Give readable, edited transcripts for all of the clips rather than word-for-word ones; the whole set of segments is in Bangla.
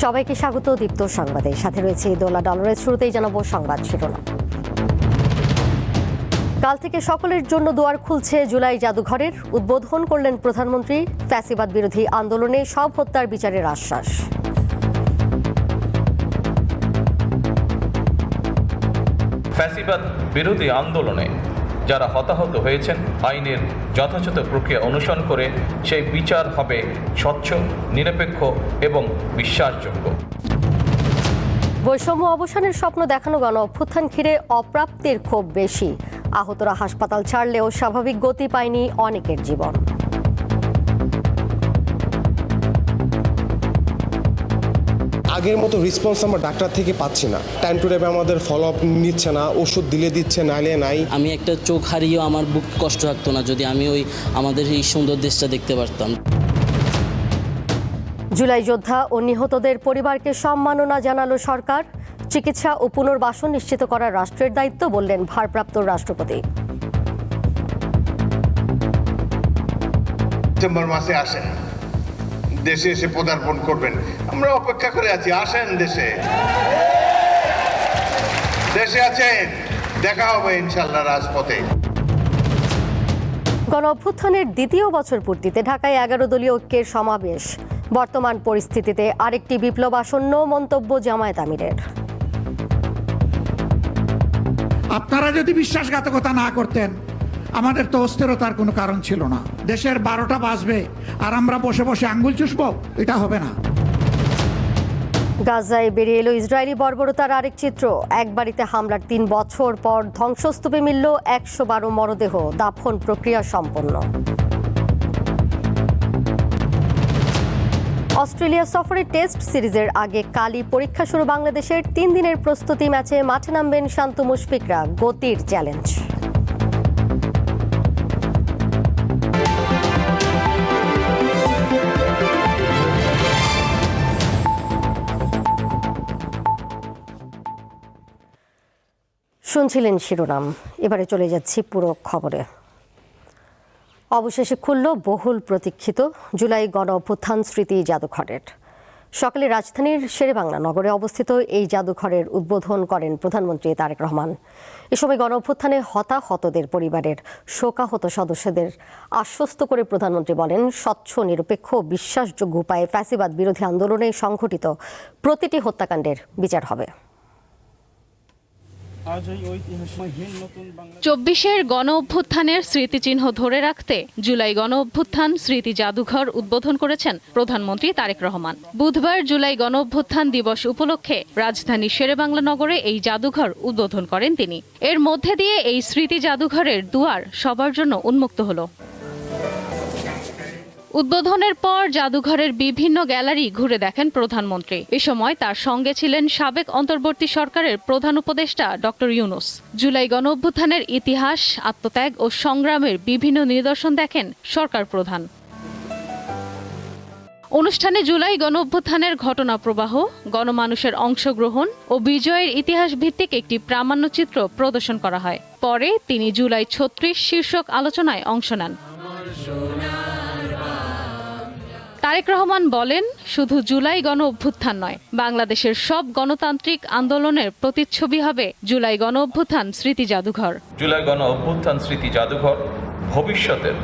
সবাইকে স্বাগত দীপ্ত সংবাদে। সাথে রয়েছে দোলা ডলারের। শুরুতেই জানাবো সংবাদ শিরোনাম। কাল থেকে সকলের জন্য দুয়ার খুলছে জুলাই জাদুঘরের। উদ্বোধন করলেন প্রধানমন্ত্রী। ফ্যাসিবাদ বিরোধী আন্দোলনে সব হত্যার বিচারের আশ্বাস। ফ্যাসিবাদ বিরোধী আন্দোলনে যারা হতাহত হয়েছেন আইনের যথাযথ প্রক্রিয়া অনুসরণ করে সেই বিচার হবে স্বচ্ছ, নিরপেক্ষ এবং বিশ্বাসযোগ্য। বৈষম্য অবসানের স্বপ্ন দেখানো গণ অভ্যুত্থান ঘিরে অপ্রাপ্তির ক্ষোভ বেশি। আহতরা হাসপাতাল ছাড়লেও স্বাভাবিক গতি পায়নি অনেকের জীবন। আগের মতো রেসপন্স আমরা ডাক্তার থেকে পাচ্ছি না। টাইম টু টাইম আমাদের ফলো আপ নিচ্ছে না, ওষুধ দিলে দিচ্ছে, নাইলে নাই। আমি একটা চোখ হারিয়েও আমার বুক কষ্ট থাকতো না যদি আমি আমাদের এই সুন্দর দেশটা দেখতে পারতাম। জুলাই যোদ্ধা ও নিহতদের পরিবারকে সম্মাননা জানালো সরকার। চিকিৎসা ও পুনর্বাসন নিশ্চিত করার রাষ্ট্রের দায়িত্ব, বললেন ভারপ্রাপ্ত রাষ্ট্রপতি। ডিসেম্বর মাসে আসেন, দেশে এসে পদার্পণ করবেন। আমরা অপেক্ষা করে আছি, আসেন দেশে। দেশে আছেন, দেখা হবে ইনশাআল্লাহ রাজপথে। গণ অভ্যুত্থানের দ্বিতীয় বছর পূর্তিতে ঢাকায় 11 দলীয় ঐক্যের সমাবেশ। বর্তমান পরিস্থিতিতে আরেকটি বিপ্লব আসন্ন, মন্তব্য জামায়াত আমিরের। আপনারা যদি বিশ্বাসঘাতকতা না করতেন আমাদের তো অস্থিরতার কোনো কারণ ছিল না। দেশের 12টা বাজবে আর আমরা বসে বসে আঙ্গুল চুষবো, এটা হবে না। গাজায় বেরিয়ে এলো ইসরায়েলি বর্বরতার আরেক চিত্র। এক বাড়িতে হামলার 3 বছর পর ধ্বংসস্তূপে মিলল 112 মরদেহ। দাফন প্রক্রিয়া সম্পন্ন। অস্ট্রেলিয়া সফরে টেস্ট সিরিজের আগে কালই পরীক্ষা শুরু বাংলাদেশের। 3 দিনের প্রস্তুতি ম্যাচে মাঠে নামবেন শান্ত মুশফিকরা। গতির চ্যালেঞ্জ। শুনছিলেন শিরোনাম, এবারে চলে যাচ্ছি পুরো খবরে। অবশেষে খুলল বহুল প্রতীক্ষিত জুলাই গণ অভ্যুত্থান স্মৃতি জাদুঘরের। সকালে রাজধানীর শেরেবাংলা নগরে অবস্থিত এই জাদুঘরের উদ্বোধন করেন প্রধানমন্ত্রী তারেক রহমান। এ সময় গণ অভ্যুত্থানে হতাহতদের পরিবারের শোকাহত সদস্যদের আশ্বস্ত করে প্রধানমন্ত্রী বলেন, স্বচ্ছ, নিরপেক্ষ, বিশ্বাসযোগ্য উপায়ে ফ্যাসিবাদ বিরোধী আন্দোলনে সংঘটিত প্রতিটি হত্যাকাণ্ডের বিচার হবে। 24-এর গণ অভ্যুত্থানের স্মৃতিচিহ্ন ধরে রাখতে জুলাই গণ অভ্যুত্থান স্মৃতি জাদুঘর উদ্বোধন করেছেন প্রধানমন্ত্রী তারেক রহমান। বুধবার জুলাই গণ অভ্যুত্থান দিবস উপলক্ষে রাজধানী শেরেবাংলা নগরে এই জাদুঘর উদ্বোধন করেন তিনি। এর মধ্যে দিয়ে এই স্মৃতি জাদুঘরের দুয়ার সবার জন্য উন্মুক্ত হলো। উদ্বোধনের পর জাদুঘরের বিভিন্ন গ্যালারি ঘুরে দেখেন প্রধানমন্ত্রী। এ সময় তার সঙ্গে ছিলেন সাবেক অন্তর্বর্তী সরকারের প্রধান উপদেষ্টা ডক্টর ইউনূস। জুলাই গণ অভ্যুত্থানের ইতিহাস, আত্মত্যাগ ও সংগ্রামের বিভিন্ন নিদর্শন দেখেন সরকার প্রধান। অনুষ্ঠানে জুলাই গণ অভ্যুত্থানের ঘটনা প্রবাহ, গণমানুষের অংশগ্রহণ ও বিজয়ের ইতিহাস ভিত্তিক একটি প্রামাণ্যচিত্র প্রদর্শন করা হয়। পরে তিনি জুলাই 36 শীর্ষক আলোচনায় অংশ নেন। তারেক রহমান বলেন, শুধু জুলাই গণ অভ্যুত্থান নয়, বাংলাদেশের সব গণতান্ত্রিক আন্দোলনের প্রতিচ্ছবি হবে জুলাই গণ অভ্যুত্থান স্মৃতি জাদুঘর। জুলাই গণ অভ্যুত্থান স্মৃতি জাদুঘর ভবিষ্যতের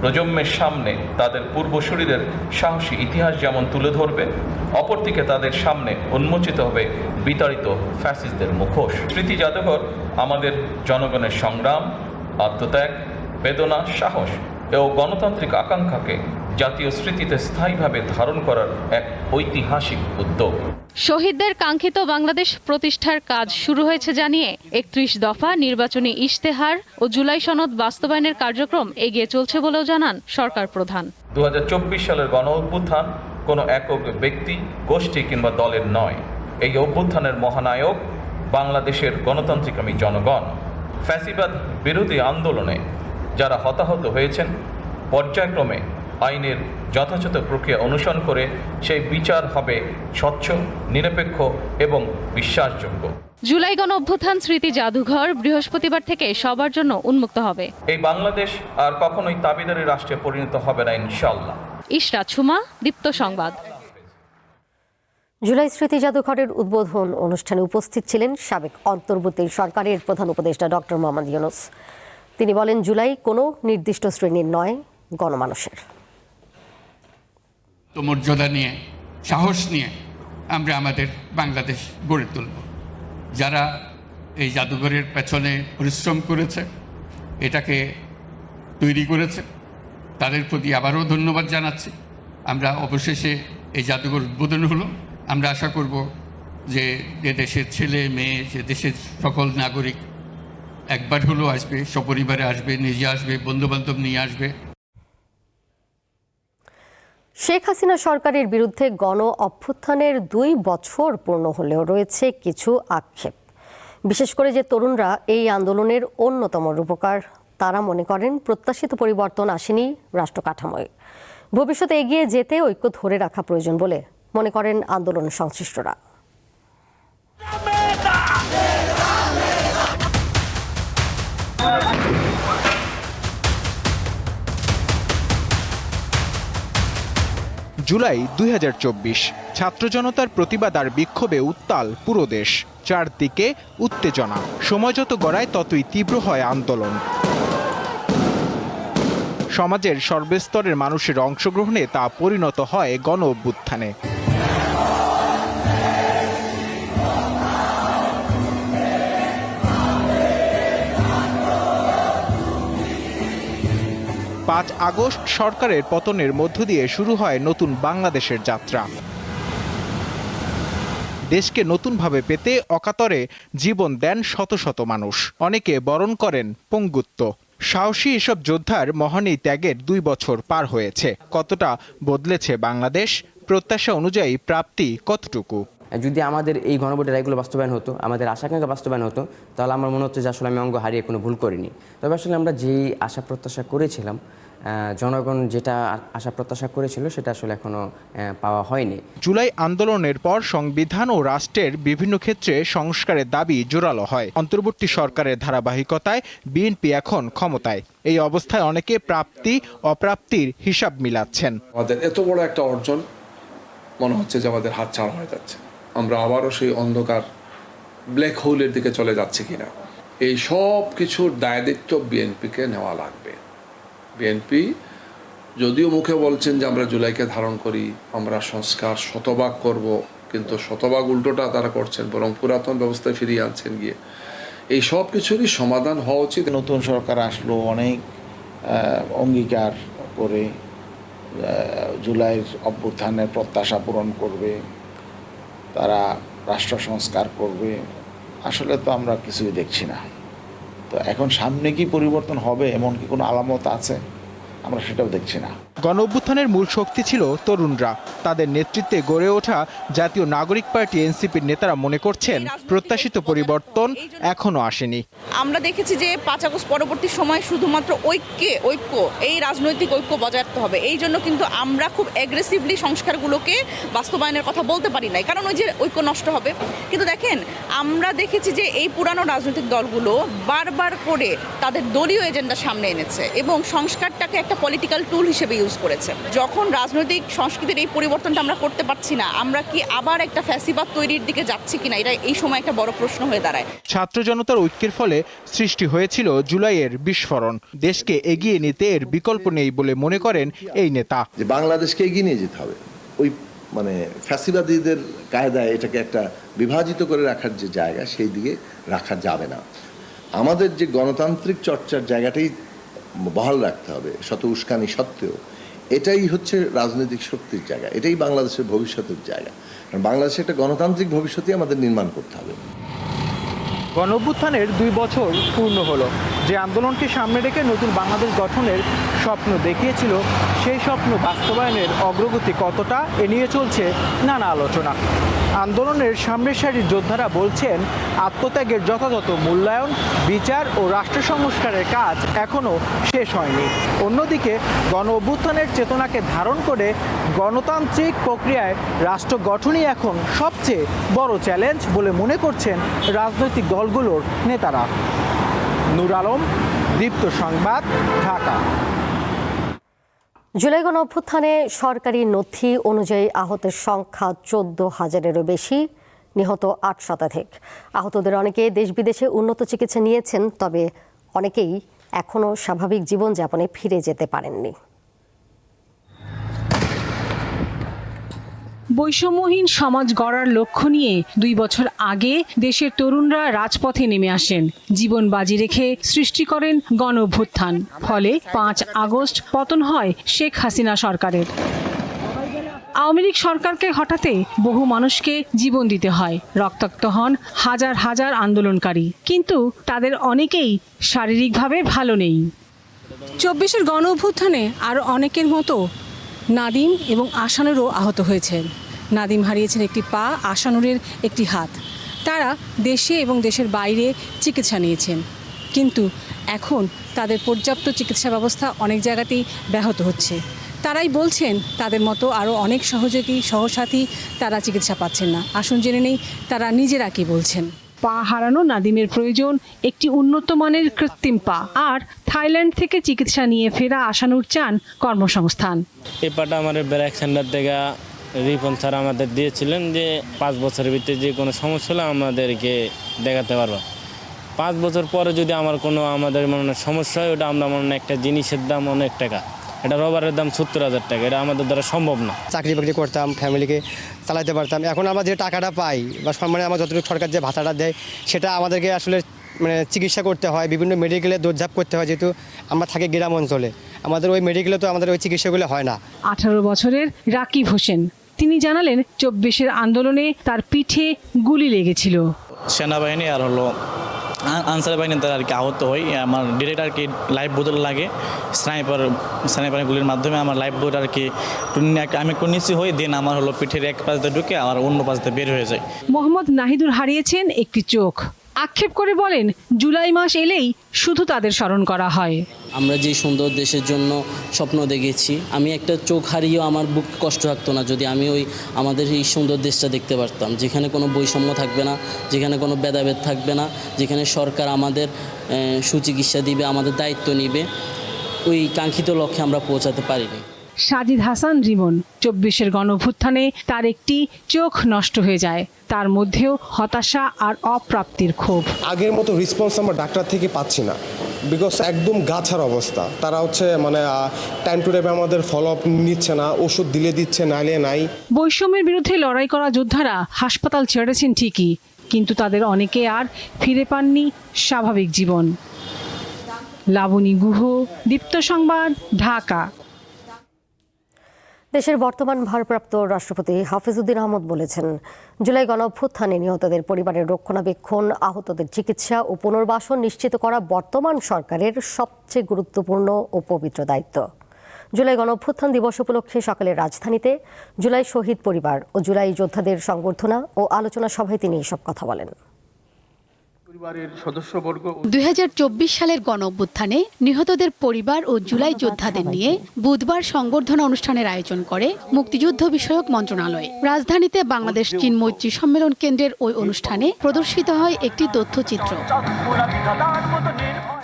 প্রজন্মের সামনে তাদের পূর্বসূরিদের সাহসী ইতিহাস যেমন তুলে ধরবে, অপরদিকে তাদের সামনে উন্মোচিত হবে বিতাড়িত ফ্যাসিস্টদের মুখোশ। স্মৃতি জাদুঘর আমাদের জনগণের সংগ্রাম, আত্মত্যাগ, বেদনা, সাহস ও গণতান্ত্রিক আকাঙ্ক্ষাকে জাতীয় স্মৃতিতে স্থায়ীভাবে ধারণ করার এক ঐতিহাসিক উদ্যোগ। শহীদদের কাঙ্ক্ষিত বাংলাদেশ প্রতিষ্ঠার কাজ শুরু হয়েছে জানিয়ে 31 দফা নির্বাচনী ইশতেহার ও জুলাই সনদ বাস্তবায়নের কার্যক্রম এগিয়ে চলছে বলেও জানান সরকার প্রধান। 2024 সালের গণ অভ্যুত্থান কোনো একক ব্যক্তি, গোষ্ঠী কিংবা দলের নয়। এই অভ্যুত্থানের মহানায়ক বাংলাদেশের গণতান্ত্রিকামী জনগণ। ফ্যাসিবাদ বিরোধী আন্দোলনে যারা হতাহত হয়েছেন পর্যায়ক্রমে আইনের যথাযথ প্রক্রিয়া অনুসরণ করে সেই বিচার হবে স্বচ্ছ, নিরপেক্ষ এবং বিশ্বাসযোগ্য। জুলাই গণ অভ্যুত্থান স্মৃতি জাদুঘর বৃহস্পতিবার থেকে সবার জন্য উন্মুক্ত হবে। এই বাংলাদেশ আর কখনোই তাবিদারি রাষ্ট্রে পরিণত হবে না ইনশাআল্লাহ। ইশরাত সুমা, দীপ্ত সংবাদ। জুলাই স্মৃতি জাদুঘরের উদ্বোধন অনুষ্ঠানে উপস্থিত ছিলেন সাবেক অন্তর্বর্তী সরকারের প্রধান উপদেষ্টা ডক্টর মোহাম্মদ ইউনূস। তিনি বলেন, জুলাই কোনো নির্দিষ্ট শ্রেণীর নয়, গণমানুষের। তো মর্যাদা নিয়ে, সাহস নিয়ে আমরা আমাদের বাংলাদেশ গড়ে তুলব। যারা এই জাদুঘরের পেছনে পরিশ্রম করেছে, এটাকে তৈরি করেছে, তাদের প্রতি আবারও ধন্যবাদ জানাচ্ছি। আমরা অবশেষে এই জাদুঘর উদ্বোধন হলো। আমরা আশা করব যে দেশের ছেলে মেয়ে, যে দেশের সকল নাগরিক একবার হলেও আসবে, সপরিবারে আসবে, নিজে আসবে, বন্ধুবান্ধব নিয়ে আসবে। শেখ হাসিনা সরকারের বিরুদ্ধে গণ অভ্যুত্থানের 2 বছর পূর্ণ হলেও রয়েছে কিছু আক্ষেপ। বিশেষ করে যে তরুণরা এই আন্দোলনের অন্যতম রূপকার, তারা মনে করেন প্রত্যাশিত পরিবর্তন আসেনি রাষ্ট্র কাঠামোয়। ভবিষ্যতে এগিয়ে যেতে ঐক্য ধরে রাখা প্রয়োজন বলে মনে করেন আন্দোলন সংশ্লিষ্টরা। জুলাই 2024, ছাত্র জনতার প্রতিবাদ আর বিক্ষোভে উত্তাল পুরো দেশ। চারদিকে উত্তেজনা, সময় যত গড়ায় ততই তীব্র হয় আন্দোলন। সমাজের সর্বস্তরের মানুষের অংশগ্রহণে তা পরিণত হয় গণ অভ্যুত্থানে। পাঁচ আগস্ট সরকারের পতনের মধ্য দিয়ে শুরু হয় নতুন বাংলাদেশের যাত্রা। দেশকে নতুনভাবে পেতে অকাতরে জীবন দেন শত শত মানুষ, অনেকে বরণ করেন পঙ্গুত্ব। সাহসী এসব যোদ্ধার মহানী ত্যাগের 2 বছর পার হয়েছে। কতটা বদলেছে বাংলাদেশ? প্রত্যাশা অনুযায়ী প্রাপ্তি কতটুকু? যদি আমাদের এই গণভোটের রায়গুলো বাস্তবায়ন হতো, আমাদের আশাকাঙ্ক্ষা বাস্তবায়ন হতো, তাহলে আমার মনে হচ্ছে যে আসলে আমি অঙ্গ হারিয়ে কোনো ভুল করিনি। তবে আসলে আমরা যেই আশা প্রত্যাশা করেছিলাম, জনগণ যেটা আশা প্রত্যাশা করেছিল, সেটা আসলে এখনো পাওয়া হয়নি। জুলাই আন্দোলনের পর সংবিধান ও রাষ্ট্রের বিভিন্ন ক্ষেত্রে সংস্কারের দাবি জোরালো হয়। অন্তর্বর্তী সরকারের ধারাবাহিকতায় বিএনপি এখন ক্ষমতায়। এই অবস্থায় অনেকে প্রাপ্তি অপ্রাপ্তির হিসাব মিলাচ্ছেন। আমাদের এত বড় একটা অর্জন মনে হচ্ছে যে আমাদের হাত ছাড়া হয়ে যাচ্ছে। আমরা আবারও সেই অন্ধকার ব্ল্যাক হোলের দিকে চলে যাচ্ছি কিনা, এই সব কিছুর দায়িত্ব বিএনপিকে নেওয়া লাগবে। বিএনপি যদিও মুখে বলছেন যে আমরা জুলাইকে ধারণ করি, আমরা সংস্কার শতভাগ করব, কিন্তু শতভাগ উল্টোটা তারা করছেন, বরং পুরাতন ব্যবস্থায় ফিরিয়ে আনছেন গিয়ে। এই সব কিছুরই সমাধান হওয়া উচিত। নতুন সরকার আসলো, অনেক অঙ্গীকার করে জুলাইয়ের অভ্যুত্থানের প্রত্যাশা পূরণ করবে, তারা রাষ্ট্র সংস্কার করবে। আসলে তো আমরা কিছুই দেখছি না। তো এখন সামনে কি পরিবর্তন হবে এমন কি কোনো আলামত আছে? আমরা সেটাও দেখছি না। গণ অভ্যুত্থানের মূল শক্তি ছিল তরুণরা। তাদের নেতৃত্বে গড়ে ওঠা জাতীয় নাগরিক পার্টি এনসিপির নেতারা মনে করছেন প্রত্যাশিত পরিবর্তন এখনো আসেনি। আমরা দেখেছি যে 5 আগস্ট পরবর্তী সময় শুধুমাত্র ঐক্য এই রাজনৈতিক ঐক্য বজায় রাখতে হবে। এই জন্য কিন্তু আমরা খুব অ্যাগ্রেসিভলি সংস্কারগুলোকে বাস্তবায়নের কথা বলতে পারি নাই, কারণ ওই যে ঐক্য নষ্ট হবে। কিন্তু দেখেন, আমরা দেখেছি যে এই পুরানো রাজনৈতিক দলগুলো বারবার করে তাদের দলীয় এজেন্ডা সামনে এনেছে এবং সংস্কারটাকে একটা পলিটিক্যাল টুল হিসেবে ইউজ করেছে। যখন রাজনৈতিক সংস্কৃতির এই পরিবর্তনটা আমরা করতে পারছি না, আমরা কি আবার একটা ফ্যাসিবাদ তৈরির দিকে যাচ্ছি কিনা, এটা এই সময় একটা বড় প্রশ্ন হয়ে দাঁড়ায়। ছাত্র জনতার ঐক্যের ফলে সৃষ্টি হয়েছিল জুলাইয়ের বিস্ফোরণ। দেশকে এগিয়ে নিতে এর বিকল্প নেই বলে মনে করেন এই নেতা। যে বাংলাদেশকে এগিয়ে নিয়ে যেতে হবে, ওই ফ্যাসিবাদীদের কায়দায় এটাকে একটা বিভাজিত করে রাখার যে জায়গা, সেই দিকে রাখা যাবে না। আমাদের যে গণতান্ত্রিক চর্চার জায়গাটাই বহাল রাখতে হবে, শত উস্কানি সত্ত্বেও। এটাই হচ্ছে রাজনৈতিক শক্তির জায়গা, এটাই বাংলাদেশের ভবিষ্যতের জায়গা। কারণ বাংলাদেশে একটা গণতান্ত্রিক ভবিষ্যৎই আমাদের নির্মাণ করতে হবে। গণ অভ্যুত্থানের 2 বছর পূর্ণ হলো। যে আন্দোলনকে সামনে রেখে নতুন বাংলাদেশ গঠনের স্বপ্ন দেখিয়েছিল, সেই স্বপ্ন বাস্তবায়নের অগ্রগতি কতটা, এ নিয়ে চলছে নানা আলোচনা। আন্দোলনের সামনের সারির যোদ্ধারা বলছেন, আত্মত্যাগের যথাযথ মূল্যায়ন, বিচার ও রাষ্ট্র সংস্কারের কাজ এখনও শেষ হয়নি। অন্যদিকে গণ অভ্যুত্থানের চেতনাকে ধারণ করে গণতান্ত্রিক প্রক্রিয়ায় রাষ্ট্র গঠনই এখন সবচেয়ে বড় চ্যালেঞ্জ বলে মনে করছেন রাজনৈতিক দলগুলোর নেতারা। নূর আলম, দীপ্ত সংবাদ, ঢাকা। জুলাই গণ অভ্যুত্থানে সরকারি নথি অনুযায়ী আহতের সংখ্যা 14,000-এরও বেশি, নিহত 8 শতাধিক। আহতদের অনেকে দেশ বিদেশে উন্নত চিকিৎসা নিয়েছেন, তবে অনেকেই এখনও স্বাভাবিক জীবনযাপনে ফিরে যেতে পারেননি। বৈষম্যহীন সমাজ গড়ার লক্ষ্য নিয়ে 2 বছর আগে দেশের তরুণরা রাজপথে নেমে আসেন, জীবন বাজি রেখে সৃষ্টি করেন গণ অভ্যুত্থান। ফলে 5 আগস্ট পতন হয় শেখ হাসিনা সরকারের। আওয়ামী লীগ সরকারকে হটাতে বহু মানুষকে জীবন দিতে হয়, রক্তাক্ত হন হাজার হাজার আন্দোলনকারী, কিন্তু তাদের অনেকেই শারীরিকভাবে ভালো নেই। 24-এর গণ অভ্যুত্থানে আরও অনেকের মতো নাদিম এবং আশানুরও আহত হয়েছেন। নাদিম হারিয়েছেন একটি পা, আশানুরের একটি হাত। তারা দেশে এবং দেশের বাইরে চিকিৎসা নিয়েছেন, কিন্তু এখন তাদের পর্যাপ্ত চিকিৎসা ব্যবস্থা অনেক জায়গাতেই ব্যাহত হচ্ছে। তারাই বলছেন তাদের মতো আরও অনেক সহযোগী সহসাথী তারা চিকিৎসা পাচ্ছেন না। আসুন জেনে নেই তারা নিজেরা কি বলছেন। পা হারানো নাদিমের প্রয়োজন একটি উন্নত মানের কৃত্রিম পা, আর থাইল্যান্ড থেকে চিকিৎসা নিয়ে ফেরা আশানুর চান কর্মসংস্থান। এই পাটা আমার ব্র্যাক সেন্টার থেকে রিপন স্যার আমাদের দিয়েছিলেন যে 5 বছরের ভিতরে যে কোনো সমস্যা হলে আমাদেরকে দেখাতে পারবো। 5 বছর পরে যদি আমাদের মনে সমস্যা হয়, ওটা আমরা মনে একটা জিনিসের দাম অনেক টাকা, এটা রবারের দাম 70,000 টাকা, এটা আমাদের দ্বারা সম্ভব না। চাকরি বাকরি করতাম, ফ্যামিলিকে চালাতে পারতাম। এখন আমরা যে টাকাটা পাই বা সম্মানে আমার যতটুকু সরকার যে ভাতাটা দেয়, সেটা আমাদেরকে আসলে চিকিৎসা করতে হয়, বিভিন্ন মেডিকেলে দৌড়ঝাঁপ করতে হয়, যেহেতু আমরা থাকি গ্রাম অঞ্চলে। আমাদের ওই মেডিকেলে তো আমাদের ওই চিকিৎসাগুলো হয় না। 18 বছরের রাকিব হোসেন তিনি জানালেন 24-এর আন্দোলনে তার পিঠে গুলি লেগেছিল। সেনাবাহিনী আর আনসার বাহিনীতে আর কি আহত হই। আমার ডিরেক্ট আর কি লাইফ বোতল লাগে, স্নাইপার গুলির মাধ্যমে আমার লাইফ বোট আর কি আমি নিচে হই, দেন আমার পিঠের এক পাশ দিয়ে ঢুকে আর অন্য পাশ দিয়ে বের হয়ে যায়। মোহাম্মদ নাহিদুর হারিয়েছেন একটি চোখ। আক্ষেপ করে বলেন, জুলাই মাস এলেই শুধু তাদের স্মরণ করা হয়। আমরা যে সুন্দর দেশের জন্য স্বপ্ন দেখেছি, আমি একটা চোখ হারিয়েও আমার বুক কষ্ট থাকতো না যদি আমি আমাদের এই সুন্দর দেশটা দেখতে পারতাম, যেখানে কোনো বৈষম্য থাকবে না, যেখানে কোনো ভেদাভেদ থাকবে না, যেখানে সরকার আমাদের সুচিকিৎসা দিবে, আমাদের দায়িত্ব নিবে। ওই কাঙ্ক্ষিত লক্ষ্যে আমরা পৌঁছাতে পারিনি। সাজিদ হাসান রিমন 24-এর গণঅভ্যুত্থানে তার একটি চোখ নষ্ট হয়ে যায়, তার মধ্যেও হতাশা আর অপ্রাপ্তির ক্ষোভ। আগের মতো রেসপন্স আমরা ডাক্তার থেকে পাচ্ছি না, বিকজ একদম গাছার অবস্থা। তারা টাইম টু টাইম আমাদের ফলো আপ নিচ্ছে না, ওষুধ দিলে দিচ্ছে, নাইলে নাই। বৈষম্যের বিরুদ্ধে লড়াই করা যোদ্ধারা হাসপাতাল ছেড়েছেন ঠিকই, কিন্তু তাদের অনেকে আর ফিরে পাননি স্বাভাবিক জীবন। লাবণী গুহ, দীপ্ত সংবাদ, ঢাকা। দেশের বর্তমান ভারপ্রাপ্ত রাষ্ট্রপতি হাফিজউদ্দিন আহমদ বলেছেন, জুলাই গণঅভ্যুত্থানে নিহতদের পরিবারের রক্ষণাবেক্ষণ, আহতদের চিকিৎসা ও পুনর্বাসন নিশ্চিত করা বর্তমান সরকারের সবচেয়ে গুরুত্বপূর্ণ ও পবিত্র দায়িত্ব। জুলাই গণঅভ্যুত্থান দিবস উপলক্ষে সকালে রাজধানীতে জুলাই শহীদ পরিবার ও জুলাই যোদ্ধাদের সংবর্ধনা ও আলোচনা সভায় তিনি এসব কথা বলেন। 2024 সালের গণঅভ্যুত্থানে নিহতদের পরিবার ও জুলাই যোদ্ধাদের নিয়ে বুধবার সংবর্ধনা অনুষ্ঠানের আয়োজন করে মুক্তিযুদ্ধ বিষয়ক মন্ত্রণালয়। রাজধানীতে বাংলাদেশ চীন মৈত্রী সম্মেলন কেন্দ্রের ওই অনুষ্ঠানে প্রদর্শিত হয় একটি তথ্যচিত্র,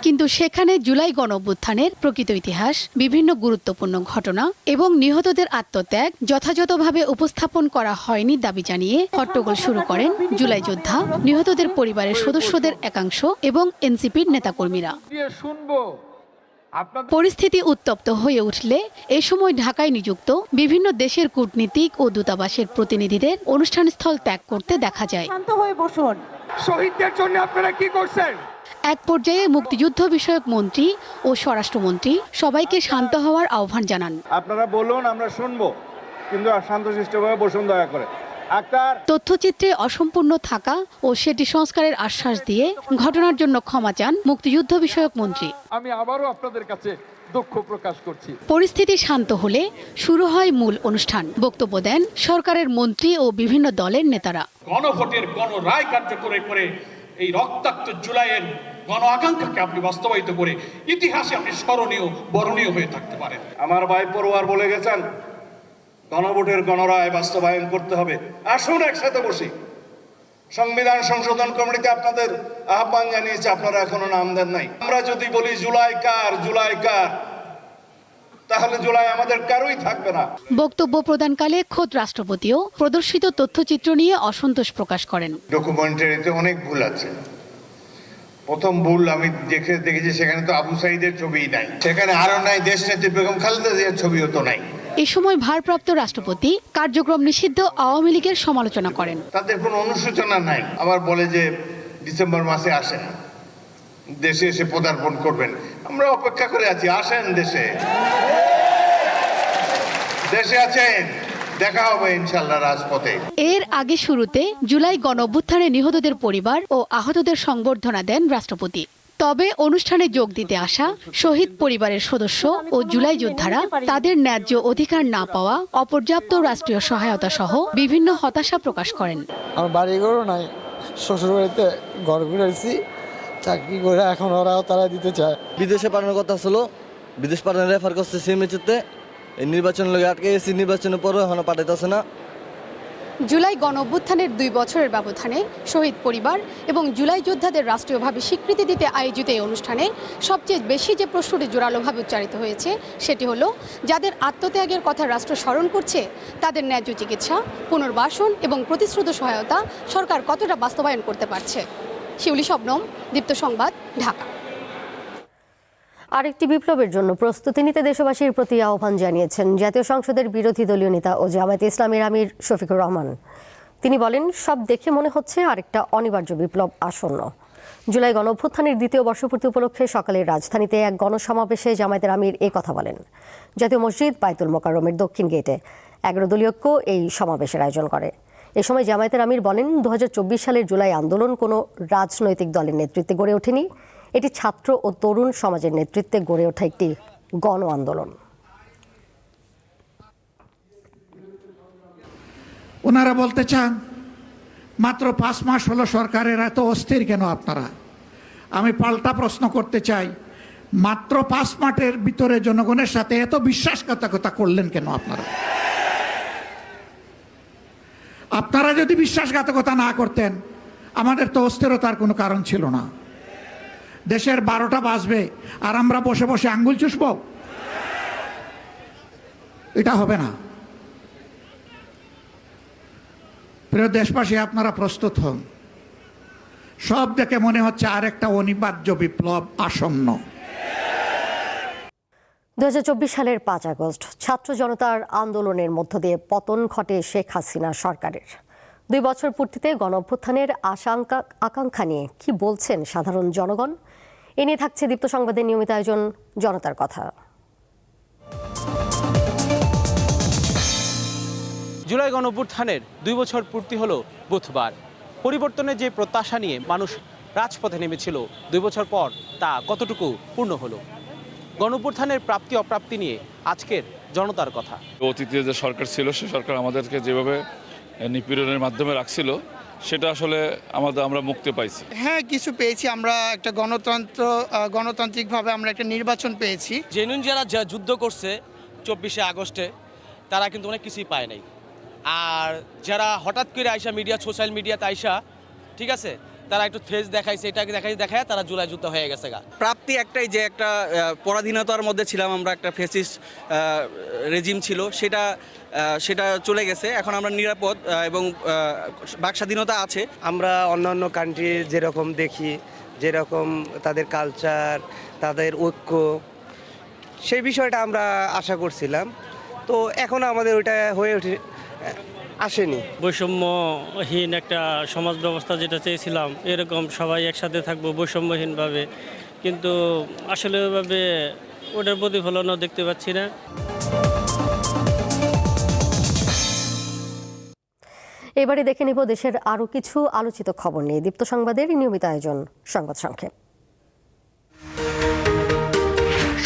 কিন্তু সেখানে জুলাই গণঅভ্যুত্থানের প্রকৃত ইতিহাস, বিভিন্ন গুরুত্বপূর্ণ ঘটনা এবং নিহতদের আত্মত্যাগ যথাযথভাবে উপস্থাপন করা হয়নি দাবি জানিয়ে হট্টগোল শুরু করেন জুলাই যোদ্ধা, নিহতদের পরিবারের সদস্যদের একাংশ এবং এনসিপির নেতাকর্মীরা। পরিস্থিতি উত্তপ্ত হয়ে উঠলে এ সময় ঢাকায় নিযুক্ত বিভিন্ন দেশের কূটনীতিক ও দূতাবাসের প্রতিনিধিদের অনুষ্ঠানস্থল ত্যাগ করতে দেখা যায়। শহীদদের জন্য আপনারা কি করছেন? এক পর্যায়ে মুক্তিযুদ্ধ বিষয়ক মন্ত্রী ও স্বরাষ্ট্রমন্ত্রী সবাইকে শান্ত হওয়ার আহ্বান জানান। আপনারা বলুন, আমরা শুনবো, কিন্তু শান্তশিষ্টভাবে বসুন দয়া করে। তথ্যচিত্রে অসম্পূর্ণ থাকা ও সেটি সংস্কারের আশ্বাস দিয়ে ঘটনার জন্য ক্ষমা চান মুক্তিযুদ্ধ বিষয়ক মন্ত্রী। আমি আবারও আপনাদের কাছে দুঃখ প্রকাশ করছি। পরিস্থিতি শান্ত হলে শুরু হয় মূল অনুষ্ঠান। বক্তব্য দেন সরকারের মন্ত্রী ও বিভিন্ন দলের নেতারা। গণভোটের গণরায় কার্যকর করে এই রক্তাক্ত জুলাইয়ের গণ আকাঙ্ক্ষাকে আপনি বাস্তবায়িত করে ইতিহাসে আপনি স্মরণীয় বরণীয় হয়ে থাকতে পারেন। আমার ভাই পড়ুয়ার বলে গেছেন, গণভোটের গণরায় বাস্তবায়ন করতে হবে। আসুন একসাথে বসি। সংবিধান সংশোধন কমিটিতে আপনাদের আহ্বান জানিয়েছে, আপনারা এখনো নাম দেন নাই। আমরা যদি বলি জুলাই কার, জুলাই কার, তাহলে জুলাই আমাদের কারোই থাকবে না। বক্তব্য প্রদানকালে খোদ রাষ্ট্রপতিও প্রদর্শিত তথ্যচিত্র নিয়ে অসন্তোষ প্রকাশ করেন। ডকুমেন্টারিতে অনেক ভুল আছে। প্রথম ভুল আমি দেখেছি সেখানে তো আবু সাইদের ছবিই নাই, সেখানে আরো নাই দেশনেত্রী বেগম খালেদা জিয়ার ছবিও তো নাই। এ সময় ভারপ্রাপ্ত রাষ্ট্রপতি কার্যক্রম নিষিদ্ধ আওয়ামী লীগের সমালোচনা করেন। তাদের কোনো অনুশোচনা নাই, আবার বলে যে ডিসেম্বর মাসে আসেন, দেশে এসে পদার্পণ করবেন। আমরা অপেক্ষা করে আছি, আসেন দেশে, দেশে আছেন, দেখা হবে ইনশাআল্লাহ রাজপথে। এর আগে শুরুতে জুলাই গণঅভ্যুত্থানে নিহতদের পরিবার ও আহতদের সংবর্ধনা দেন রাষ্ট্রপতি। তবে অনুষ্ঠানে যোগ দিতে আসা শহীদ পরিবারের সদস্য ও জুলাই যোদ্ধারা তাদের ন্যায্য অধিকার না পাওয়া, অপর্যাপ্ত রাষ্ট্রীয় সহায়তা সহ বিভিন্ন হতাশা প্রকাশ করেন। আমার বাড়িঘরও নাই, শ্বশুর বাড়িতে ঘর ঘুরেছি, চাকরি করে এখন ওরাও তারা দিতে চায়। বিদেশে পাঠানোর কথা ছিল, বিদেশ পাঠানো রেফার করছে সিএমএইচতে, এই নির্বাচন লগে আটকে গেছি, নির্বাচনের পরও এখনো পাঠাইতেছে না। জুলাই গণঅভ্যুত্থানের 2 বছরের ব্যবধানে শহীদ পরিবার এবং জুলাই যোদ্ধাদের রাষ্ট্রীয়ভাবে স্বীকৃতি দিতে আয়োজিত এই অনুষ্ঠানে সবচেয়ে বেশি যে প্রশ্নটি জোরালোভাবে উচ্চারিত হয়েছে সেটি হলো, যাদের আত্মত্যাগের কথা রাষ্ট্র স্মরণ করছে তাদের ন্যায্য চিকিৎসা, পুনর্বাসন এবং প্রতিশ্রুত সহায়তা সরকার কতটা বাস্তবায়ন করতে পারছে। শিউলি শবনম, দীপ্ত সংবাদ, ঢাকা। আরেকটি বিপ্লবের জন্য প্রস্তুতি নিতে দেশবাসীর প্রতি আহ্বান জানিয়েছেন জাতীয় সংসদের বিরোধী দলীয় নেতা ও জামায়াতে ইসলামীর আমির শফিকুর রহমান। তিনি বলেন, সব দেখে মনে হচ্ছে আরেকটা অনিবার্য বিপ্লব আসন্ন। জুলাই গণঅভ্যুত্থানের 2য় বর্ষপূর্তি উপলক্ষে সকালে রাজধানীতে এক গণসমাবেশে জামায়াতের আমির এই কথা বলেন। জাতীয় মসজিদ বায়তুল মোকাররমের দক্ষিণ গেটে 11 দলীয় ঐক্য এই সমাবেশের আয়োজন করে। এ সময় জামায়াতের আমির বলেন, 2024 সালের জুলাই আন্দোলন কোনো রাজনৈতিক দলের নেতৃত্বে গড়ে ওঠেনি, এটি ছাত্র ও তরুণ সমাজের নেতৃত্বে গড়ে ওঠা একটি গণ আন্দোলন। ওনারা বলতে চান মাত্র 5 মাস হলো সরকারের, এত অস্থির কেন আপনারা? আমি পাল্টা প্রশ্ন করতে চাই, মাত্র 5 মাসের ভিতরে জনগণের সাথে এত বিশ্বাসঘাতকতা করলেন কেন আপনারা? আপনারা যদি বিশ্বাসঘাতকতা না করতেন, আমাদের তো অস্থিরতার কোনো কারণ ছিল না। দেশের 12টা বাজবে আর আমরা বসে বসে আঙ্গুল চুষব? এটা হবে না। প্রিয় দেশবাসী, আপনারা প্রস্তুত হন। সব দেখে মনে হচ্ছে আরেকটা অনিবার্য বিপ্লব আসন্ন। 2024 সালের 5 আগস্ট ছাত্র জনতার আন্দোলনের মধ্য দিয়ে পতন ঘটে শেখ হাসিনা সরকারের। 2 বছর পূর্তিতে গণঅভ্যুত্থানের আকাঙ্ক্ষা নিয়ে কি বলছেন সাধারণ জনগণ? এ নিয়ে থাকছে দীপ্ত সংবাদের নিয়মিত আয়োজন জনতার কথা। জুলাই গণঅভ্যুত্থানের 2 বছর পূর্তি হলো বুধবার। পরিবর্তনের যে প্রত্যাশা নিয়ে মানুষ রাজপথে নেমেছিল 2 বছর পর তা কতটুকু পূর্ণ হলো? গণঅভ্যুত্থানের প্রাপ্তি অপ্রাপ্তি নিয়ে আজকের জনতার কথা। অতীতে যে সরকার ছিল সে সরকার আমাদেরকে যেভাবে নিপীড়নের মাধ্যমে রাখছিল সেটা আসলে আমরা মুক্তি পাইছি। হ্যাঁ, কিছু পেয়েছি আমরা। একটা গণতান্ত্রিকভাবে আমরা একটা নির্বাচন পেয়েছি। জেনুইন যারা যুদ্ধ করছে 24শে আগস্টে তারা কিন্তু অনেক কিছুই পায় নাই। আর যারা হঠাৎ করে আইসা সোশ্যাল মিডিয়াতে আইসা, ঠিক আছে, তারা একটু ফেস দেখাইছে, এটাকে দেখায় তারা জুলাই যুদ্ধ হয়ে গেছে গা। প্রাপ্তি একটাই, যে একটা পরাধীনতার মধ্যে ছিলাম আমরা, একটা ফ্যাসিস্ট রেজিম ছিল, সেটা চলে গেছে। এখন আমরা নিরাপদ এবং বাক স্বাধীনতা আছে। আমরা অন্যান্য কান্ট্রি যেরকম দেখি, যেরকম তাদের কালচার, তাদের ঐক্য, সেই বিষয়টা আমরা আশা করছিলাম। তো এখন আমাদের ওইটা হয়ে আসেনি। বৈষম্যহীন একটা সমাজ ব্যবস্থা যেটা চেয়েছিলাম, এরকম সবাই একসাথে থাকবো বৈষম্যহীনভাবে, কিন্তু আসলে ওইভাবে ওটার প্রতিফলনও দেখতে পাচ্ছি না। এবারে দেখে নিব দেশের আরও কিছু আলোচিত খবর নিয়ে দীপ্ত সংবাদের নিয়মিত আয়োজন সংবাদ সংক্ষেপ।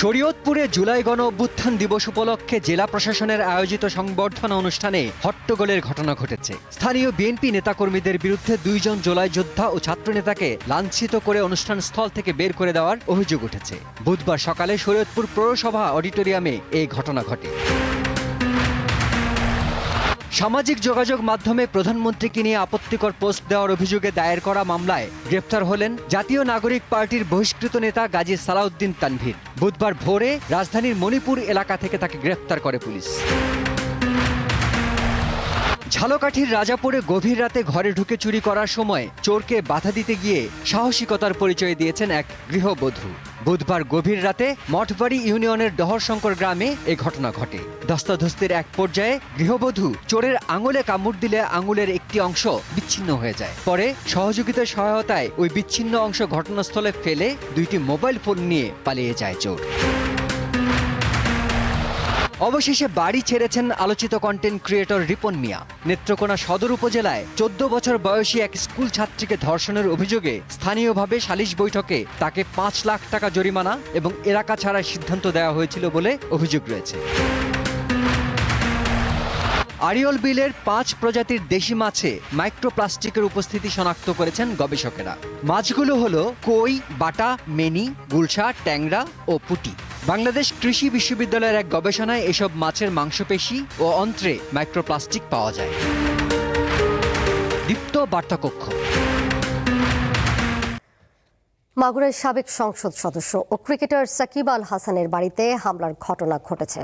শরীয়তপুরে জুলাই গণ অভ্যুত্থান দিবস উপলক্ষে জেলা প্রশাসনের আয়োজিত সংবর্ধনা অনুষ্ঠানে হট্টগোলের ঘটনা ঘটেছে। স্থানীয় বিএনপি নেতাকর্মীদের বিরুদ্ধে 2 জন জুলাই যোদ্ধা ও ছাত্রনেতাকে লাঞ্ছিত করে অনুষ্ঠান স্থল থেকে বের করে দেওয়ার অভিযোগ উঠেছে। বুধবার সকালে শরীয়তপুর পৌরসভা অডিটোরিয়ামে এই ঘটনা ঘটে। সামাজিক যোগাযোগ মাধ্যমে প্রধানমন্ত্রীকে নিয়ে আপত্তিকর পোস্ট দেওয়ার অভিযোগে দায়ের করা মামলায় গ্রেফতার হলেন জাতীয় নাগরিক পার্টির বহিষ্কৃত নেতা গাজী সালাউদ্দিন তানভীর। বুধবার ভোরে রাজধানীর মণিপুর এলাকা থেকে তাকে গ্রেফতার করে পুলিশ। ঝালকাঠির রাজাপুরে গভীর রাতে ঘরে ঢুকে চুরি করার সময় চোরকে বাধা দিতে গিয়ে সাহসিকতার পরিচয় দিয়েছেন এক গৃহবধূ। বুধবার গভীর রাতে মঠবাড়ি ইউনিয়নের ডহরশঙ্কর গ্রামে এ ঘটনা ঘটে। ধস্তাধস্তির এক পর্যায়ে গৃহবধূ চোরের আঙুলে কামড় দিলে আঙুলের একটি অংশ বিচ্ছিন্ন হয়ে যায়। পরে সহযোগিতার সহায়তায় ওই বিচ্ছিন্ন অংশ ঘটনাস্থলে ফেলে 2টি মোবাইল ফোন নিয়ে পালিয়ে যায় চোর। অবশেষে বাড়ি ছেড়েছেন আলোচিত কন্টেন্ট ক্রিয়েটর রিপন মিয়া। নেত্রকোনা সদর উপজেলায় 14 বছর বয়সী এক স্কুল ছাত্রীকে ধর্ষণের অভিযোগে স্থানীয়ভাবে সালিশ বৈঠকে তাকে 5 লাখ টাকা জরিমানা এবং এলাকা ছাড়ার সিদ্ধান্ত দেওয়া হয়েছিল বলে অভিযোগ রয়েছে। আড়িয়ল বিলের 5 প্রজাতির দেশি মাছে মাইক্রোপ্লাস্টিকের উপস্থিতি শনাক্ত করেছেন গবেষকেরা। মাছগুলো হলো কই, বাটা, মেনি, গুলশা, ট্যাংরা ও পুঁটি। বাংলাদেশ কৃষি বিশ্ববিদ্যালয়ের এক গবেষণায় এসব মাছের মাংসপেশি ও অন্ত্রে মাইক্রোপ্লাস্টিক পাওয়া যায়। দীপ্ত বার্তাকক্ষ। মাগুরার সাবেক সংসদ সদস্য ও ক্রিকেটার সাকিব আল হাসানের বাড়িতে হামলার ঘটনা ঘটেছে।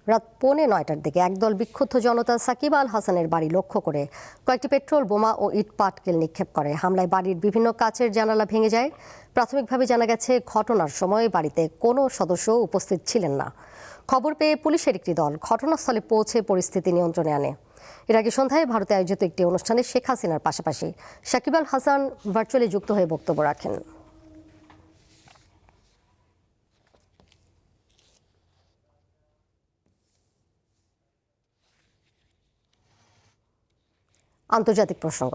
রাত 8:45টার দিকে একদল বিক্ষুব্ধ জনতা সাকিব আল হাসানের বাড়ি লক্ষ্য করে কয়েকটি পেট্রোল বোমা ও ইট পাটকেল নিক্ষেপ করে। হামলায় বাড়ির বিভিন্ন কাচের জানালা ভেঙে যায়। প্রাথমিকভাবে জানা গেছে ঘটনার সময় বাড়িতে কোনো সদস্য উপস্থিত ছিলেন না। খবর পেয়ে পুলিশের একটি দল ঘটনাস্থলে পৌঁছে পরিস্থিতি নিয়ন্ত্রণে আনে। এর আগে সন্ধ্যায় ভারতে আয়োজিত একটি অনুষ্ঠানে শেখ হাসিনার পাশাপাশি সাকিব আল হাসান ভার্চুয়ালি যুক্ত হয়ে বক্তব্য রাখেন। আন্তর্জাতিক প্রসঙ্গ।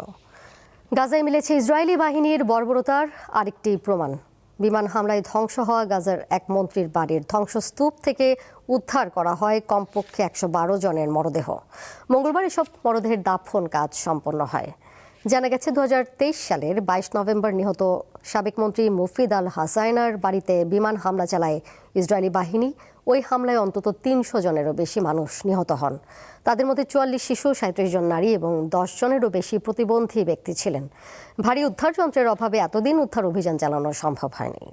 গাজায় মিলেছে ইসরায়েলি বাহিনীর বর্বরতার আরেকটি প্রমাণ। বিমান হামলায় ধ্বংস হওয়া গাজার এক মন্ত্রীর বাড়ির ধ্বংসস্তূপ থেকে উদ্ধার করা হয় কমপক্ষে 112 জনের মরদেহ। মঙ্গলবার এসব মরদেহের দাফন কাজ সম্পন্ন হয়। জানা গেছে 2023 সালের 22 নভেম্বর নিহত সাবেক মন্ত্রী মুফিদ আল হাসাইনার বাড়িতে বিমান হামলা চালায় ইসরায়েলি বাহিনী। ওই হামলায় অন্তত 300 জনেরও বেশি মানুষ নিহত হন। তাদের মধ্যে 44 শিশু, 37 জন নারী এবং 10 জনেরও বেশি প্রতিবন্ধী ব্যক্তি ছিলেন। ভারী উদ্ধার যন্ত্রের অভাবে এতদিন উদ্ধার অভিযান চালানো সম্ভব হয়নি।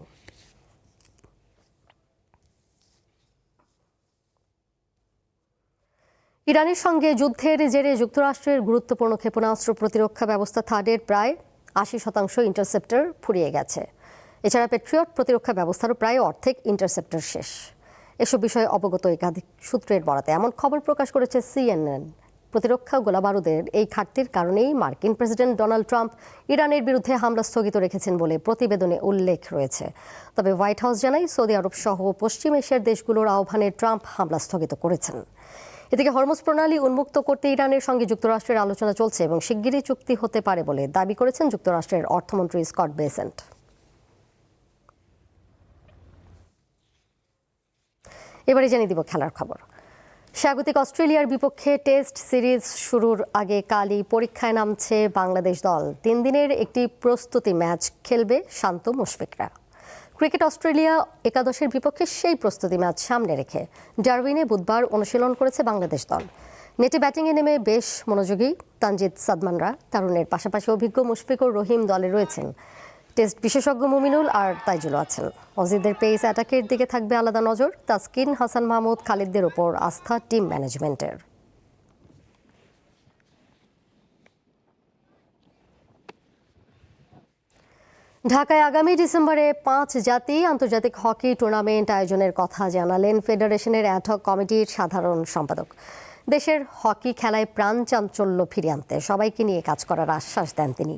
ইরানের সঙ্গে যুদ্ধের জেরে যুক্তরাষ্ট্রের গুরুত্বপূর্ণ ক্ষেপণাস্ত্র প্রতিরক্ষা ব্যবস্থা থার্ডের প্রায় 80% ইন্টারসেপ্টর ফুরিয়ে গেছে। এছাড়া প্যাট্রিয়ট প্রতিরক্ষা ব্যবস্থারও প্রায় অর্ধেক ইন্টারসেপ্টর শেষ। এসব বিষয়ে অবগত একাধিক সূত্রের বরাতে এমন খবর প্রকাশ করেছে CNN। প্রতিরক্ষা গোলাবারুদের এই ঘাটতির কারণেই মার্কিন প্রেসিডেন্ট ডোনাল্ড ট্রাম্প ইরানের বিরুদ্ধে হামলা স্থগিত রেখেছেন বলে প্রতিবেদনে উল্লেখ রয়েছে। তবে হোয়াইট হাউস জানায় সৌদি আরব সহ পশ্চিম এশিয়ার দেশগুলোর আহ্বানে ট্রাম্প হামলা স্থগিত করেছেন। এদিকে হরমুজ প্রণালী উন্মুক্ত করতে ইরানের সঙ্গে যুক্তরাষ্ট্রের আলোচনা চলছে এবং শিগগিরই চুক্তি হতে পারে বলে দাবি করেছেন যুক্তরাষ্ট্রের অর্থমন্ত্রী স্কট বেসেন্ট। এবারে জানিয়ে দিব খেলার খবর। স্বাগতিক অস্ট্রেলিয়ার বিপক্ষে টেস্ট সিরিজ শুরুর আগে কালই পরীক্ষায় নামছে বাংলাদেশ দল। 3 দিনের একটি প্রস্তুতি ম্যাচ খেলবে শান্ত মুশফিকরা। ক্রিকেট অস্ট্রেলিয়া একাদশের বিপক্ষে সেই প্রস্তুতি ম্যাচ সামনে রেখে ডারউইনে বুধবার অনুশীলন করেছে বাংলাদেশ দল। নেটে ব্যাটিংয়ে নেমে বেশ মনোযোগী তানজিদ সাদমানরা। তারুণের পাশাপাশি অভিজ্ঞ মুশফিকুর রহিম দলে রয়েছেন। টেস্ট বিশেষজ্ঞ মুমিনুল আর তাইজুলও আছেন। অজিদের পেস অ্যাটাকের দিকে থাকবে আলাদা নজর। তাসকিন, হাসান মাহমুদ, খালিদদের ওপর আস্থা টিম ম্যানেজমেন্টের। ঢাকায় আগামী ডিসেম্বরে 5 জাতি আন্তর্জাতিক হকি টুর্নামেন্ট আয়োজনের কথা জানালেন ফেডারেশনের অ্যাডহক কমিটির সাধারণ সম্পাদক। দেশের হকি খেলায় প্রাণ চাঞ্চল্য ফিরিয়ে আনতে সবাইকে নিয়ে কাজ করার আশ্বাস দেন তিনি।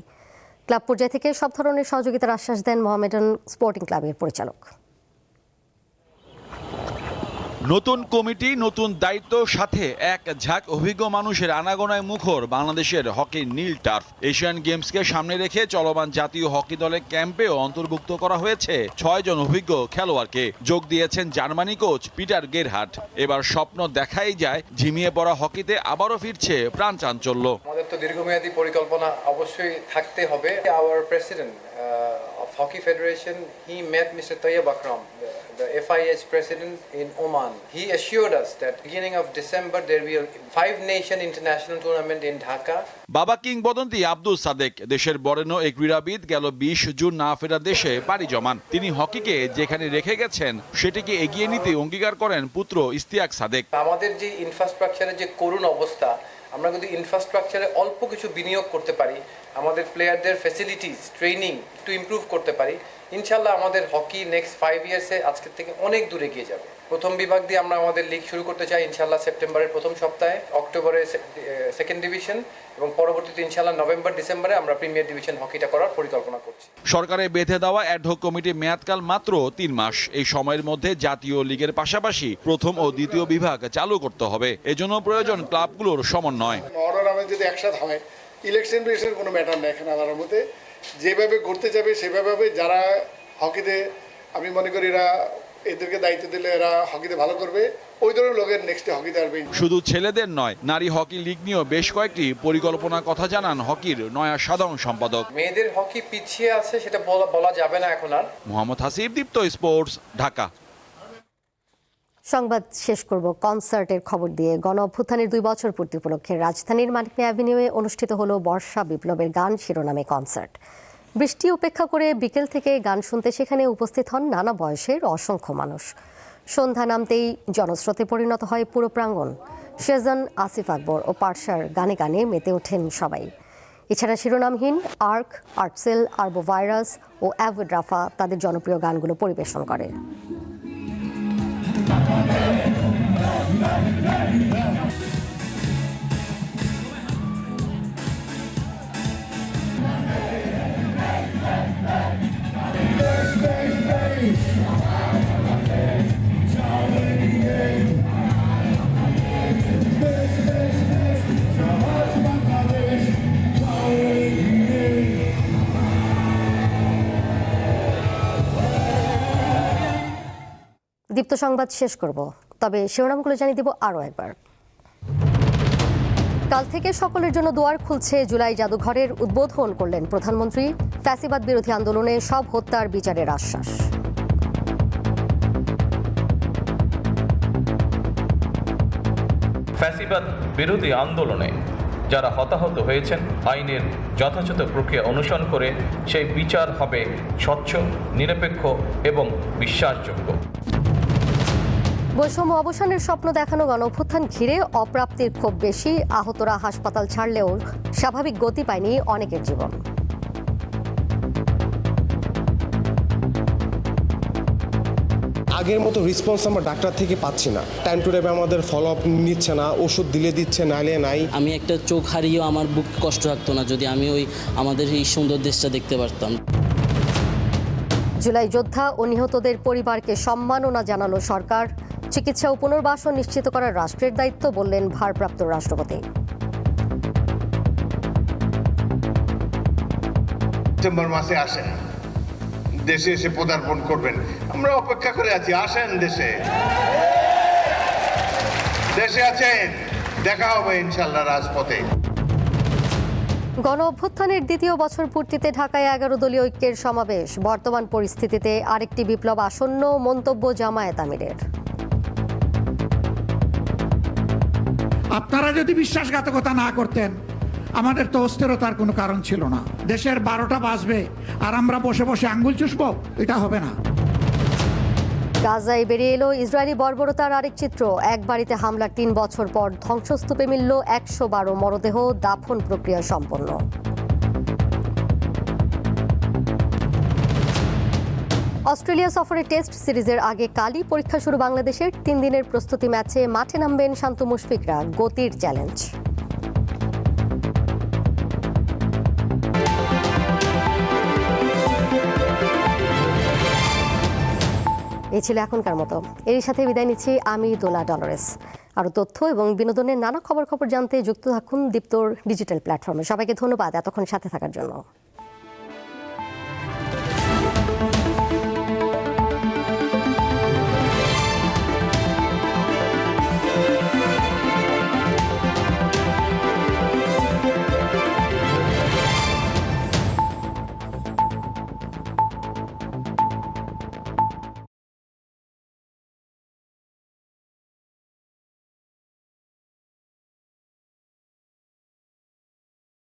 ক্লাব পর্যায় থেকে সব ধরনের সহযোগিতার আশ্বাস দেন মোহামেডান স্পোর্টিং ক্লাবের পরিচালক। নতুন কমিটি, নতুন দায়িত্ব, সাথে এক ঝাঁক অভিজ্ঞ মানুষের আনাগোনায় মুখর বাংলাদেশের হকির নীল টার্ফ। এশিয়ান গেমসকে সামনে রেখে চলমান জাতীয় হকি দলের ক্যাম্পেও অন্তর্ভুক্ত করা হয়েছে 6 জন অভিজ্ঞ খেলোয়াড়কে। যোগ দিয়েছেন জার্মানি কোচ পিটার গেরহার্ট। এবার স্বপ্ন দেখাই যায় ঝিমিয়ে পড়া হকিতে আবারও ফিরছে প্রাণ চাঞ্চল্য। আমাদের তো দীর্ঘমেয়াদী পরিকল্পনা অবশ্যই থাকতে হবে। Hour president of Hockey Federation, he met Mr. Tayyab Akram, the FIH president in Oman. He assured us that beginning of December there will be a 5-nation international tournament in Dhaka. বাবা কিংবদন্তি আব্দুল সাদেক দেশের বরেণ্য এই ক্রীড়াবিদ গেল 20 জুন না ফেরা দেশে পাড়ি জমান। তিনি হকিকে যেখানে রেখে গেছেন সেটিকে এগিয়ে নিতে অঙ্গীকার করেন পুত্র ইশতিয়াক সাদেক। আমাদের যে ইনফ্রাস্ট্রাকচারের যে করুণ অবস্থা, আমরা যদি ইনফ্রাস্ট্রাকচারে অল্প কিছু বিনিয়োগ করতে পারি, আমাদের প্লেয়ারদের ফ্যাসিলিটিস ট্রেনিং একটু ইমপ্রুভ করতে পারি, ইনশাল্লাহ আমাদের হকি নেক্সট 5 ইয়ার্সে আজকের থেকে অনেক দূরে এগিয়ে যাবে। প্রথম বিভাগ দিয়ে আমরা আমাদের লিগ শুরু করতে চাই ইনশাল্লাহ সেপ্টেম্বরের প্রথম সপ্তাহে, অক্টোবরে সেকেন্ড ডিভিশন এবং পরবর্তীতে ইনশাল্লাহ নভেম্বর ডিসেম্বরে আমরা প্রিমিয়ার ডিভিশন হকিটা করার পরিকল্পনা করছি। সরকারের বেঁধে দেওয়া অ্যাডহক কমিটির মেয়াদকাল মাত্র 3 মাস। এই সময়ের মধ্যে জাতীয় লিগের পাশাপাশি প্রথম ও দ্বিতীয় বিভাগ চালু করতে হবে। এজন্য প্রয়োজন ক্লাবগুলোর সমন্বয়। অর্ডার আমাদের যদি একসাথে হয়, ইলেকশন কোনো ম্যাটার নেই এখানে। আলার মধ্যে যেভাবে ঘুরতে যাবে সেভাবে যারা হকিতে, আমি মনে করি এরা এদেরকে দায়িত্ব দিলে এরা হকিতে ভালো করবে, ওই ধরনের লোকের নেক্সটে হকিতে আসবে। শুধু ছেলেদের নয়, নারী হকি লিগ নিয়েও বেশ কয়েকটি পরিকল্পনার কথা জানান হকির নয়া সাধারণ সম্পাদক। মেয়েদের হকি পিছিয়ে আছে সেটা বলা যাবে না এখন আর। মোহাম্মদ হাসিব, দীপ্ত স্পোর্টস, ঢাকা। সংবাদ শেষ করব কনসার্টের খবর দিয়ে। গণ অভ্যুত্থানের 2 বছর পূর্তি উপলক্ষে রাজধানীর মানিক মিয়া অ্যাভিনিউয়ে অনুষ্ঠিত হলো বর্ষা বিপ্লবের গান শিরোনামে কনসার্ট। বৃষ্টি উপেক্ষা করে বিকেল থেকে গান শুনতে সেখানে উপস্থিত হন নানা বয়সের অসংখ্য মানুষ। সন্ধ্যা নামতেই জনস্রোতে পরিণত হয় পুরো প্রাঙ্গণ। সেজন, আসিফ আকবর ও পারসার গানে গানে মেতে ওঠেন সবাই। এছাড়া শিরোনামহীন আর্ক, আর্টসেল, আরবোভাইরাস ও অ্যাভয়েড রাফা তাদের জনপ্রিয় গানগুলো পরিবেশন করে। দীপ্ত সংবাদ শেষ করব, তবে শিরোনামগুলো জানিয়ে দেব আরও একবার। কাল থেকে সকলের জন্য দুয়ার খুলছে জুলাই জাদুঘরের উদ্বোধন করলেন প্রধানমন্ত্রী। ফ্যাসিবাদ বিরোধী আন্দোলনে সব হত্যার বিচারের আশ্বাস। ফ্যাসিবাদ বিরোধী আন্দোলনে যারা হতাহত হয়েছেন আইনের যথাযথ প্রক্রিয়া অনুসরণ করে সেই বিচার হবে স্বচ্ছ, নিরপেক্ষ এবং বিশ্বাসযোগ্য। বৈষম্য অবসানের স্বপ্ন দেখানো গণঅভ্যুত্থান ঘিরে অপ্রাপ্তির ক্ষোভ বেশি। আহতরা হাসপাতাল ছাড়লেও স্বাভাবিক গতি পায়নি অনেকের জীবন। আগের মতো রেসপন্স আমরা ডাক্তার থেকে পাচ্ছি না। টাইম টু টাইম আমাদের ফলো আপ নিচ্ছে না, ওষুধ দিলে দিচ্ছে, নাইলে নাই। আমি একটা চোখ হারিয়েও আমার বুক কষ্ট থাকতো না যদি আমি আমাদের এই সুন্দর দেশটা দেখতে পারতাম। জুলাই যোদ্ধা ও নিহতদের পরিবারকে সম্মাননা জানালো সরকার। চিকিৎসা ও পুনর্বাসন নিশ্চিত করার রাষ্ট্রের দায়িত্ব বললেন ভারপ্রাপ্ত রাষ্ট্রপতি। ডিসেম্বর মাসে আসেন, দেশে এসে পদার্পণ করবেন, আমরা অপেক্ষা করে আছি। আসেন দেশে, দেশে আছেন, দেখা হবে ইনশাল্লাহ রাজপথে। গণ অভ্যুত্থানের দ্বিতীয় বছর পূর্তিতে ঢাকায় 11 দলীয় ঐক্যের সমাবেশ। বর্তমান পরিস্থিতিতে আরেকটি বিপ্লব আসন্ন, মন্তব্য জামায়াত আমিরের। আপনারা যদি বিশ্বাসঘাতকতা না করতেন, আমাদের তো অস্থিরতার কোনো কারণ ছিল না। দেশের 12টা বাজবে আর আমরা বসে বসে আঙ্গুল চুষবো, এটা হবে না। গাজায় বেরিয়ে এলো ইসরায়েলি বর্বরতার আরেক চিত্র। এক বাড়িতে হামলার 3 বছর পর ধ্বংসস্তূপে মিলল 112 মরদেহ, দাফন প্রক্রিয়া সম্পন্ন। অস্ট্রেলিয়া সফরে টেস্ট সিরিজের আগে কালই পরীক্ষা শুরু বাংলাদেশের। 3 দিনের প্রস্তুতি ম্যাচে মাঠে নামবেন শান্ত মুশফিকরা। গতির চ্যালেঞ্জ। এই ছিল এখনকার মতো। এরই সাথে বিদায় নিচ্ছি আমি দোলা ডলরেস। আরও তথ্য এবং বিনোদনের নানা খবর জানতে যুক্ত থাকুন দীপ্তর ডিজিটাল প্ল্যাটফর্মে। সবাইকে ধন্যবাদ এতক্ষণ সাথে থাকার জন্য।